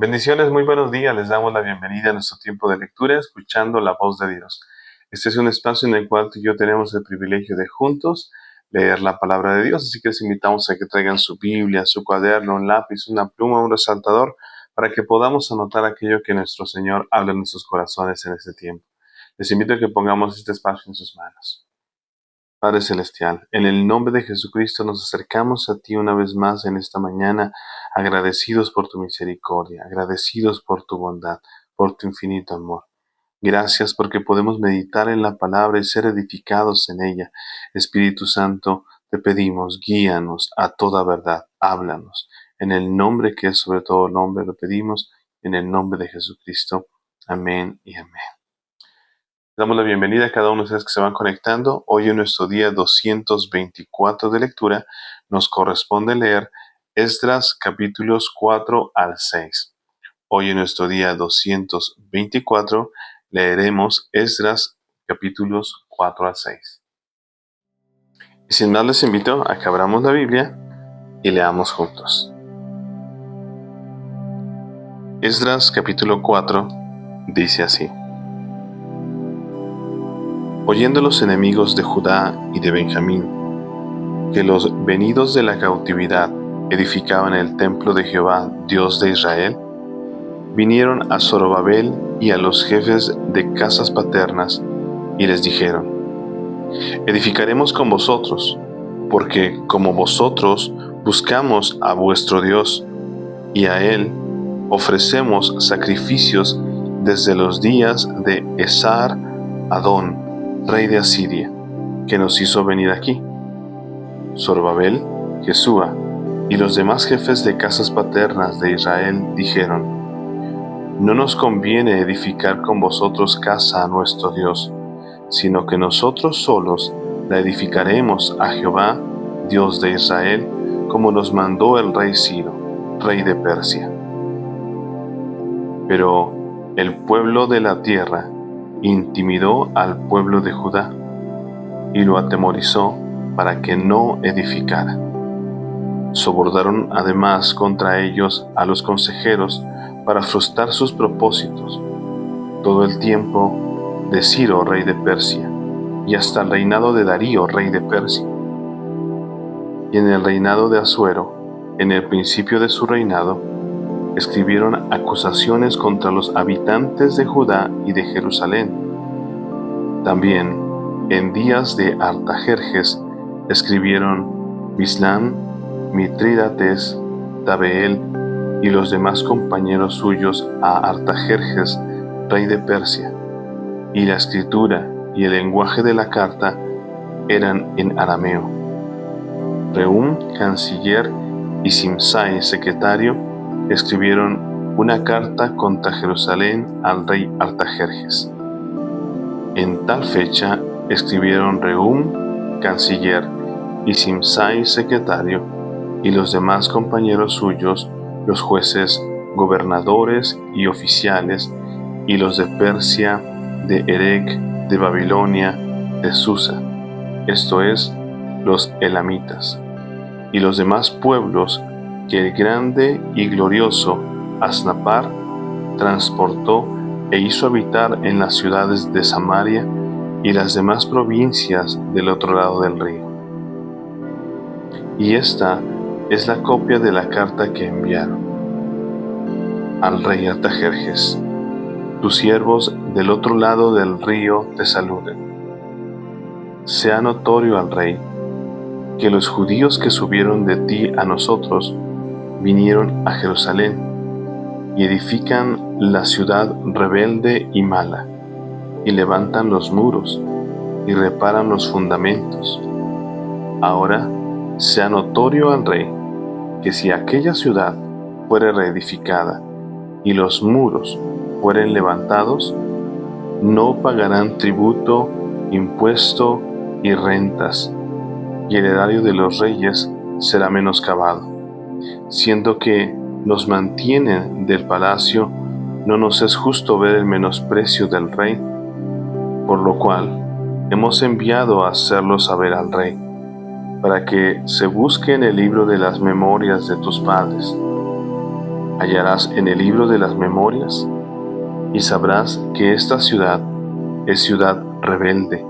Bendiciones, muy buenos días. Les damos la bienvenida a nuestro tiempo de lectura, escuchando la voz de Dios. Este es un espacio en el cual tú y yo tenemos el privilegio de juntos leer la palabra de Dios, así que les invitamos a que traigan su Biblia, su cuaderno, un lápiz, una pluma, un resaltador, para que podamos anotar aquello que nuestro Señor habla en nuestros corazones en este tiempo. Les invito a que pongamos este espacio en sus manos. Padre Celestial, en el nombre de Jesucristo nos acercamos a ti una vez más en esta mañana, agradecidos por tu misericordia, agradecidos por tu bondad, por tu infinito amor. Gracias porque podemos meditar en la palabra y ser edificados en ella. Espíritu Santo, te pedimos, guíanos a toda verdad, háblanos. En el nombre que es sobre todo nombre lo pedimos, en el nombre de Jesucristo. Amén y amén. Damos la bienvenida a cada uno de ustedes que se van conectando. Hoy en nuestro día 224 de lectura nos corresponde leer Esdras capítulos 4 al 6. Hoy en nuestro día 224 leeremos Esdras capítulos 4 al 6. Y sin más les invito a que abramos la Biblia y leamos juntos. Esdras capítulo 4 dice así: Oyendo los enemigos de Judá y de Benjamín, que los venidos de la cautividad edificaban el templo de Jehová, Dios de Israel, vinieron a Zorobabel y a los jefes de casas paternas, y les dijeron: Edificaremos con vosotros, porque como vosotros buscamos a vuestro Dios, y a él ofrecemos sacrificios desde los días de Esar Adón, rey de Asiria, que nos hizo venir aquí. Zorobabel, Jesúa y los demás jefes de casas paternas de Israel dijeron: No nos conviene edificar con vosotros casa a nuestro Dios, sino que nosotros solos la edificaremos a Jehová, Dios de Israel, como nos mandó el rey Ciro, rey de Persia. Pero el pueblo de la tierra intimidó al pueblo de Judá y lo atemorizó para que no edificara. Sobornaron además contra ellos a los consejeros para frustrar sus propósitos todo el tiempo de Ciro, rey de Persia, y hasta el reinado de Darío, rey de Persia. Y en el reinado de Asuero, en el principio de su reinado, escribieron acusaciones contra los habitantes de Judá y de Jerusalén. También, en días de Artajerjes, escribieron Bislán, Mitrídates, Tabeel y los demás compañeros suyos a Artajerjes, rey de Persia, y la escritura y el lenguaje de la carta eran en arameo. Rehum, canciller, y Simsai, secretario, escribieron una carta contra Jerusalén al rey Artajerjes. En tal fecha escribieron Rehum, canciller, y Simsai, secretario, y los demás compañeros suyos, los jueces, gobernadores y oficiales, y los de Persia, de Erec, de Babilonia, de Susa, esto es, los elamitas, y los demás pueblos que el grande y glorioso Asnapar transportó e hizo habitar en las ciudades de Samaria y las demás provincias del otro lado del río. Y esta es la copia de la carta que enviaron al rey Artajerjes. Tus siervos del otro lado del río te saluden. Sea notorio al rey que los judíos que subieron de ti a nosotros vinieron a Jerusalén y edifican la ciudad rebelde y mala, y levantan los muros y reparan los fundamentos. Ahora sea notorio al rey que si aquella ciudad fuere reedificada y los muros fueren levantados, no pagarán tributo, impuesto y rentas, y el erario de los reyes será menoscabado, siendo que nos mantienen del palacio, no nos es justo ver el menosprecio del rey, por lo cual hemos enviado a hacerlo saber al rey, para que se busque en el libro de las memorias de tus padres. hallarás en el libro de las memorias, y sabrás que esta ciudad es ciudad rebelde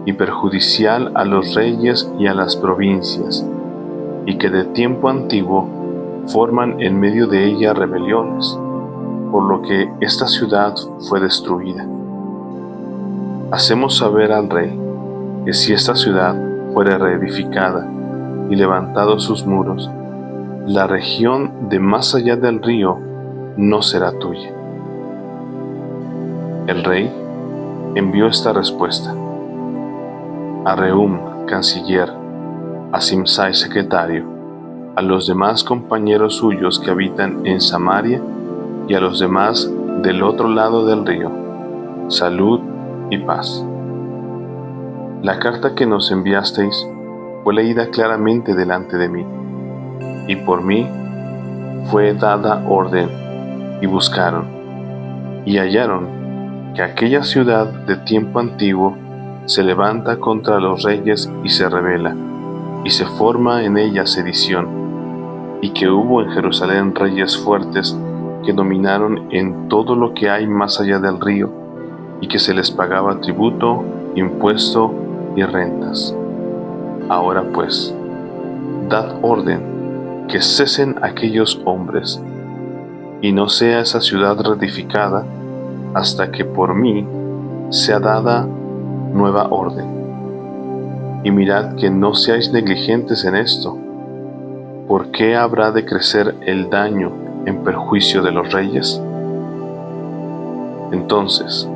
y perjudicial a los reyes y a las provincias, y que de tiempo antiguo forman en medio de ella rebeliones, por lo que esta ciudad fue destruida. Hacemos saber al rey que si esta ciudad fuere reedificada y levantados sus muros, la región de más allá del río no será tuya. El rey envió esta respuesta a Rehum, canciller, a Simsai, secretario, a los demás compañeros suyos que habitan en Samaria y a los demás del otro lado del río: salud y paz. La carta que nos enviasteis fue leída claramente delante de mí, y por mí fue dada orden, y buscaron, y hallaron que aquella ciudad de tiempo antiguo se levanta contra los reyes y se rebela, y se forma en ella sedición, y que hubo en Jerusalén reyes fuertes que dominaron en todo lo que hay más allá del río, y que se les pagaba tributo, impuesto y rentas. Ahora pues, dad orden que cesen aquellos hombres, y no sea esa ciudad reedificada hasta que por mí sea dada nueva orden. Y mirad que no seáis negligentes en esto. ¿Por qué habrá de crecer el daño en perjuicio de los reyes? Entonces,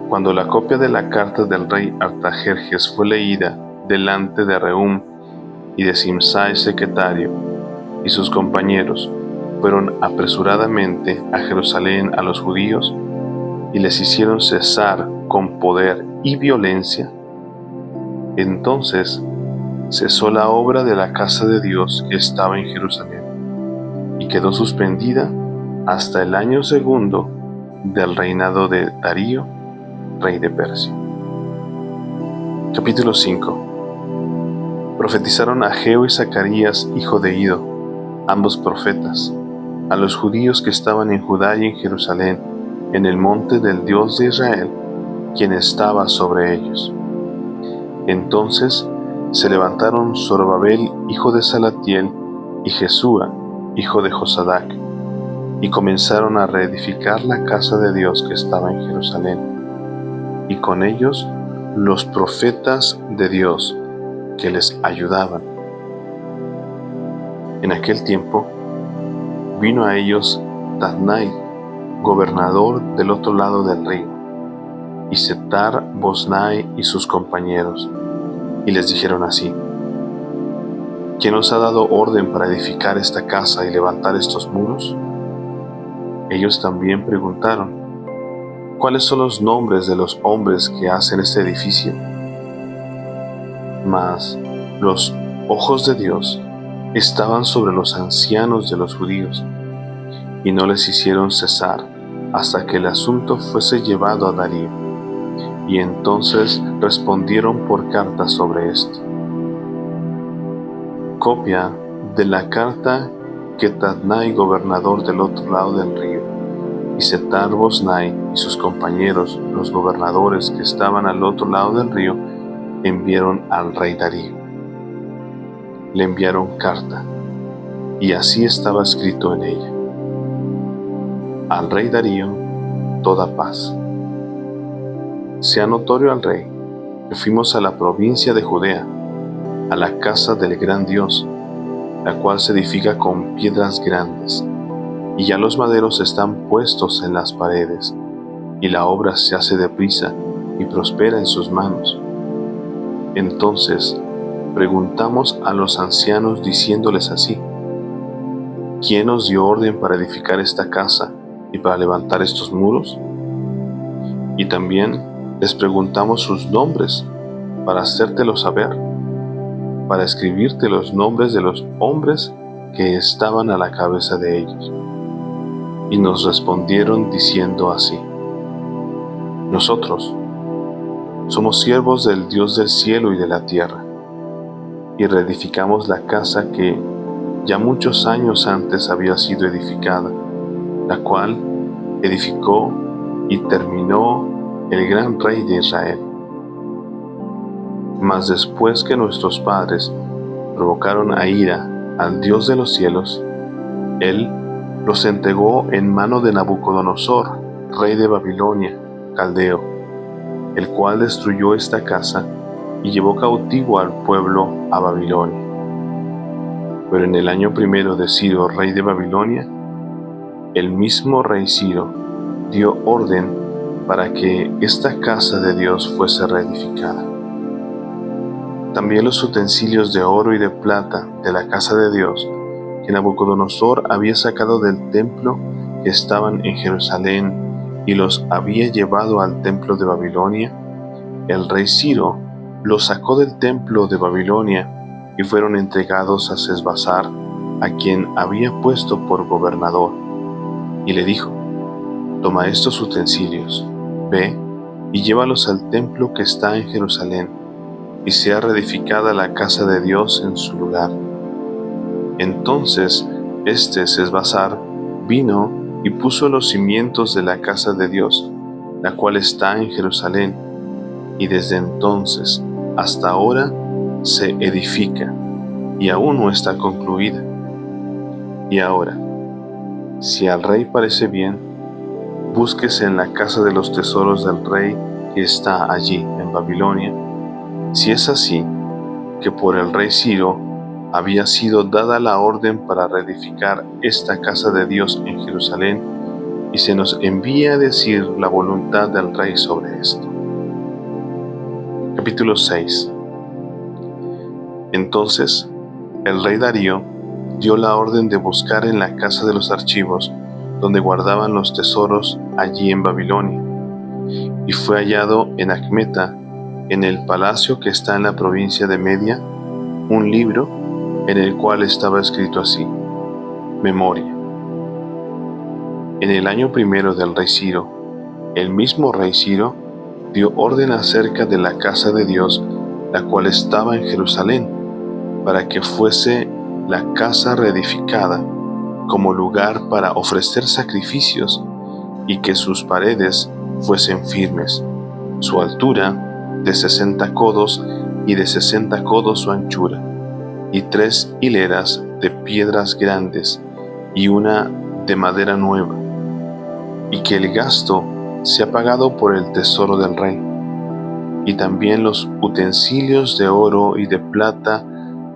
cuando la copia de la carta del rey Artajerjes fue leída delante de Rehum y de Simsai, secretario, y sus compañeros fueron apresuradamente a Jerusalén a los judíos y les hicieron cesar con poder y violencia, entonces cesó la obra de la casa de Dios que estaba en Jerusalén y quedó suspendida hasta el año segundo del reinado de Darío, rey de Persia. Capítulo 5. Profetizaron Ageo y Zacarías, hijo de Ido, ambos profetas, a los judíos que estaban en Judá y en Jerusalén, en el monte del Dios de Israel, quien estaba sobre ellos. Entonces se levantaron Zorobabel, hijo de Salatiel, y Jesúa, hijo de Josadac, y comenzaron a reedificar la casa de Dios que estaba en Jerusalén, y con ellos los profetas de Dios que les ayudaban. En aquel tiempo vino a ellos Tatnai, gobernador del otro lado del río, y Setar-Boznai y sus compañeros, y les dijeron así: ¿quién os ha dado orden para edificar esta casa y levantar estos muros? Ellos también preguntaron: ¿cuáles son los nombres de los hombres que hacen este edificio? Mas los ojos de Dios estaban sobre los ancianos de los judíos, y no les hicieron cesar hasta que el asunto fuese llevado a Darío, y entonces respondieron por carta sobre esto. Copia de la carta que Tatnai, gobernador del otro lado del río, y Setar-Boznai y sus compañeros, los gobernadores que estaban al otro lado del río, enviaron al rey Darío. Le enviaron carta, y así estaba escrito en ella: al rey Darío, toda paz. Sea notorio al rey que fuimos a la provincia de Judea, a la casa del gran Dios, la cual se edifica con piedras grandes, y ya los maderos están puestos en las paredes, y la obra se hace deprisa y prospera en sus manos. Entonces preguntamos a los ancianos diciéndoles así: ¿quién os dio orden para edificar esta casa y para levantar estos muros? Y también les preguntamos sus nombres para hacértelo saber, para escribirte los nombres de los hombres que estaban a la cabeza de ellos. Y nos respondieron diciendo así: nosotros somos siervos del Dios del cielo y de la tierra, y reedificamos la casa que ya muchos años antes había sido edificada, la cual edificó y terminó el gran rey de Israel. Mas después que nuestros padres provocaron a ira al Dios de los cielos, Él los entregó en mano de Nabucodonosor, rey de Babilonia, caldeo, el cual destruyó esta casa y llevó cautivo al pueblo a Babilonia. Pero en el año primero de Ciro, rey de Babilonia, el mismo rey Ciro dio orden para que esta casa de Dios fuese reedificada. También los utensilios de oro y de plata de la casa de Dios que Nabucodonosor había sacado del templo que estaban en Jerusalén y los había llevado al templo de Babilonia, el rey Ciro los sacó del templo de Babilonia y fueron entregados a Sesbazar, a quien había puesto por gobernador, y le dijo: toma estos utensilios, ve y llévalos al templo que está en Jerusalén, y sea reedificada la casa de Dios en su lugar. Entonces Sesbazar vino y puso los cimientos de la casa de Dios, la cual está en Jerusalén, y desde entonces hasta ahora se edifica, y aún no está concluida. Y ahora, si al rey parece bien, búsquese en la casa de los tesoros del rey que está allí en Babilonia, si es así, que por el rey Ciro había sido dada la orden para reedificar esta casa de Dios en Jerusalén, y se nos envía a decir la voluntad del rey sobre esto. Capítulo 6. Entonces el rey Darío dio la orden de buscar en la casa de los archivos, donde guardaban los tesoros allí en Babilonia, y fue hallado en Acmeta, en el palacio que está en la provincia de Media, un libro en el cual estaba escrito así: Memoria. En el año primero del rey Ciro, el mismo rey Ciro dio orden acerca de la casa de Dios, la cual estaba en Jerusalén, para que fuese la casa reedificada como lugar para ofrecer sacrificios, y que sus paredes fuesen firmes, su altura de 60 codos y de 60 codos su anchura, y 3 hileras de piedras grandes y una de madera nueva, y que el gasto sea pagado por el tesoro del rey, y también los utensilios de oro y de plata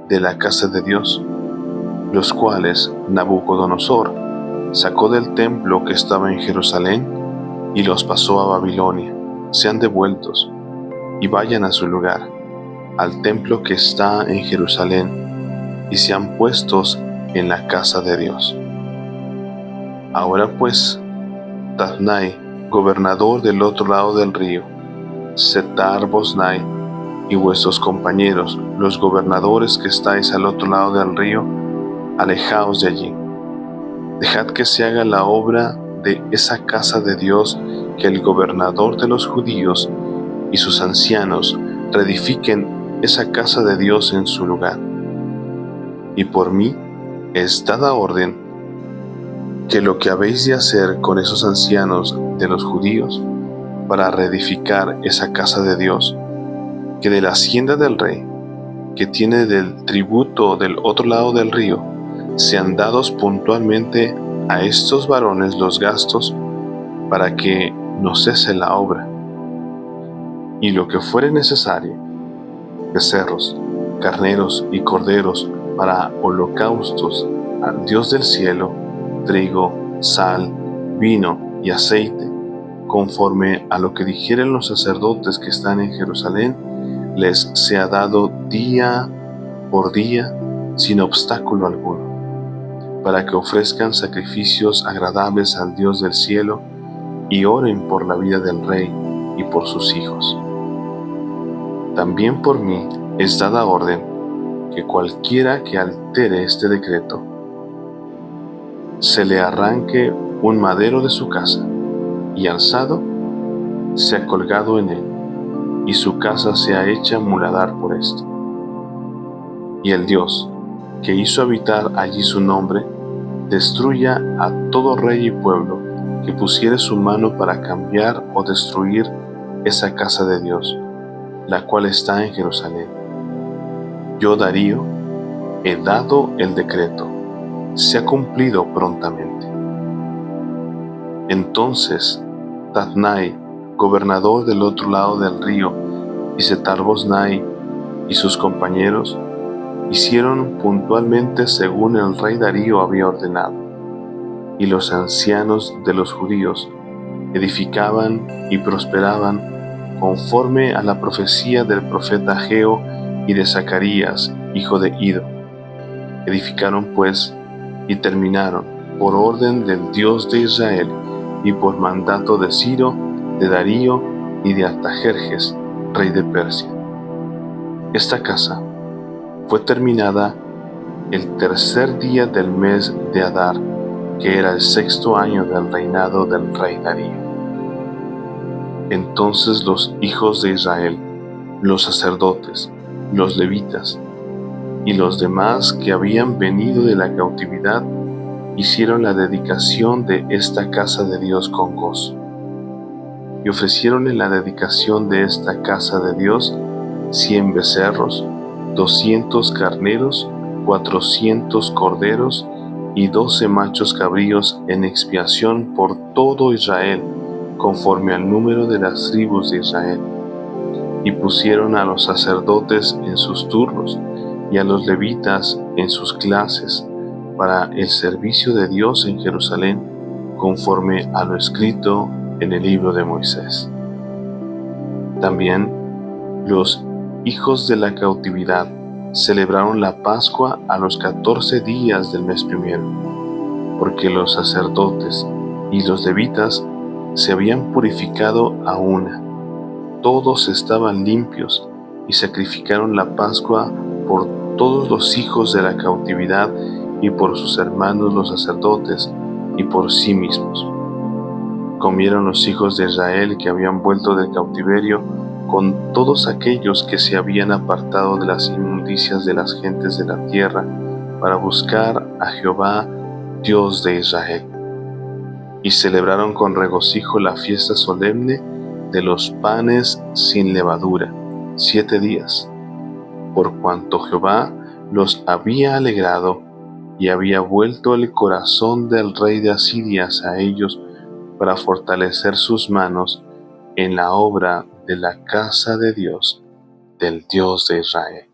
de la casa de Dios, los cuales Nabucodonosor sacó del templo que estaba en Jerusalén y los pasó a Babilonia, sean devueltos y vayan a su lugar, al templo que está en Jerusalén, y sean puestos en la casa de Dios. Ahora pues, Tatnai, gobernador del otro lado del río, Setar-Boznai y vuestros compañeros, los gobernadores que estáis al otro lado del río, alejaos de allí. Dejad que se haga la obra de esa casa de Dios, que el gobernador de los judíos y sus ancianos reedifiquen esa casa de Dios en su lugar. Y por mí es dada orden que lo que habéis de hacer con esos ancianos de los judíos para reedificar esa casa de Dios, que de la hacienda del rey, que tiene del tributo del otro lado del río, sean dados puntualmente a estos varones los gastos, para que no cese la obra. Y lo que fuere necesario, becerros, carneros y corderos para holocaustos al Dios del cielo, trigo, sal, vino y aceite, conforme a lo que dijeren los sacerdotes que están en Jerusalén, les sea dado día por día, sin obstáculo alguno, para que ofrezcan sacrificios agradables al Dios del cielo y oren por la vida del rey y por sus hijos. También por mí es dada orden que cualquiera que altere este decreto, se le arranque un madero de su casa, y alzado sea colgado en él, y su casa sea hecha muladar por esto. Y el Dios que hizo habitar allí su nombre, destruya a todo rey y pueblo que pusiere su mano para cambiar o destruir esa casa de Dios, la cual está en Jerusalén. Yo, Darío, he dado el decreto, se ha cumplido prontamente. Entonces Tatnai, gobernador del otro lado del río, y Setar-Boznai y sus compañeros hicieron puntualmente según el rey Darío había ordenado, y los ancianos de los judíos edificaban y prosperaban conforme a la profecía del profeta Ageo y de Zacarías, hijo de Ido. Edificaron pues y terminaron por orden del Dios de Israel y por mandato de Ciro, de Darío y de Artajerjes, rey de Persia. Esta casa fue terminada el tercer día del mes de Adar, que era el 6º año del reinado del rey Darío. Entonces los hijos de Israel, los sacerdotes, los levitas y los demás que habían venido de la cautividad, hicieron la dedicación de esta casa de Dios con gozo. Y ofrecieron en la dedicación de esta casa de Dios 100 becerros, 200 carneros, 400 corderos y 12 machos cabríos en expiación por todo Israel, conforme al número de las tribus de Israel. Y pusieron a los sacerdotes en sus turnos y a los levitas en sus clases para el servicio de Dios en Jerusalén, conforme a lo escrito en el libro de Moisés. También los hijos de la cautividad celebraron la Pascua a los 14 días del mes primero, porque los sacerdotes y los levitas se habían purificado a una. Todos estaban limpios y sacrificaron la Pascua por todos los hijos de la cautividad y por sus hermanos los sacerdotes y por sí mismos. Comieron los hijos de Israel que habían vuelto del cautiverio con todos aquellos que se habían apartado de las inmundicias de las gentes de la tierra para buscar a Jehová, Dios de Israel. Y celebraron con regocijo la fiesta solemne de los panes sin levadura, 7 días, por cuanto Jehová los había alegrado y había vuelto el corazón del rey de Asiria a ellos para fortalecer sus manos en la obra de la casa de Dios, del Dios de Israel.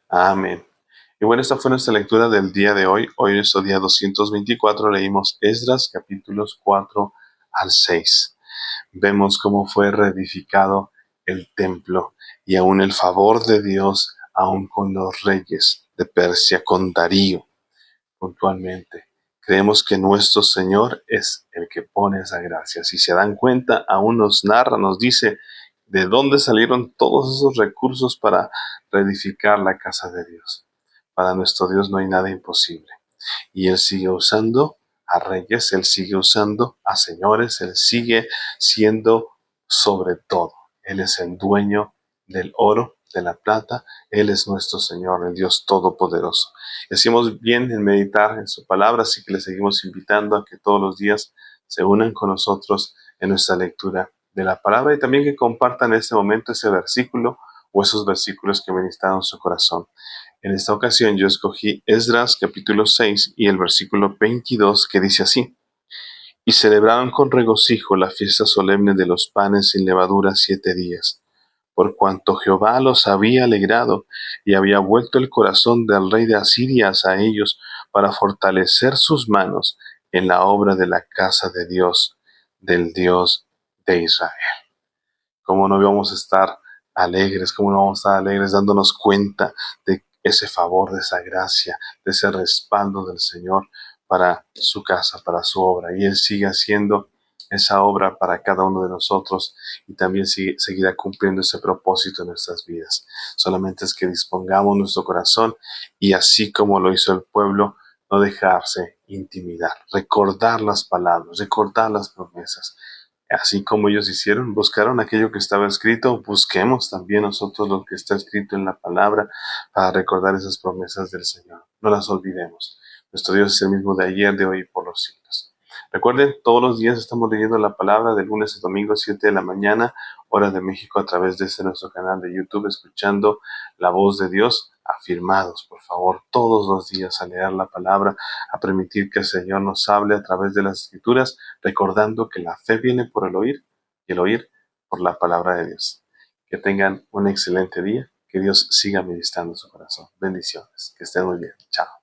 Amén. Y bueno, esta fue nuestra lectura del día de hoy. Hoy, en nuestro día 224, leímos Esdras, capítulos 4 al 6. Vemos cómo fue reedificado el templo y aún el favor de Dios, aún con los reyes de Persia, con Darío puntualmente. Creemos que nuestro Señor es el que pone esa gracia. Si se dan cuenta, aún nos narra, nos dice de dónde salieron todos esos recursos para reedificar la casa de Dios. Para nuestro Dios no hay nada imposible. Y Él sigue usando a reyes, Él sigue usando a señores, Él sigue siendo sobre todo. Él es el dueño del oro, de la plata. Él es nuestro Señor, el Dios Todopoderoso. Y hacemos bien en meditar en su palabra, así que les seguimos invitando a que todos los días se unan con nosotros en nuestra lectura de la palabra y también que compartan en este momento ese versículo o esos versículos que ministraron su corazón. En esta ocasión yo escogí Esdras capítulo 6 y el versículo 22 que dice así: Y celebraron con regocijo la fiesta solemne de los panes sin levadura 7 días, por cuanto Jehová los había alegrado y había vuelto el corazón del rey de Asiria a ellos para fortalecer sus manos en la obra de la casa de Dios, del Dios de Israel. ¿Cómo no vamos a estar alegres? ¿Cómo no vamos a estar alegres dándonos cuenta de ese favor, de esa gracia, de ese respaldo del Señor para su casa, para su obra? Y Él sigue haciendo esa obra para cada uno de nosotros y también seguirá cumpliendo ese propósito en nuestras vidas. Solamente es que dispongamos nuestro corazón y así como lo hizo el pueblo, no dejarse intimidar, recordar las palabras, recordar las promesas. Así como ellos hicieron, buscaron aquello que estaba escrito, busquemos también nosotros lo que está escrito en la palabra para recordar esas promesas del Señor. No las olvidemos. Nuestro Dios es el mismo de ayer, de hoy y por los siglos. Recuerden, todos los días estamos leyendo la palabra de lunes a domingo, 7 de la mañana, hora de México, a través de nuestro canal de YouTube, escuchando la voz de Dios. Afirmados, por favor, todos los días a leer la palabra, a permitir que el Señor nos hable a través de las Escrituras, recordando que la fe viene por el oír y el oír por la palabra de Dios. Que tengan un excelente día, que Dios siga ministrando su corazón. Bendiciones, que estén muy bien. Chao.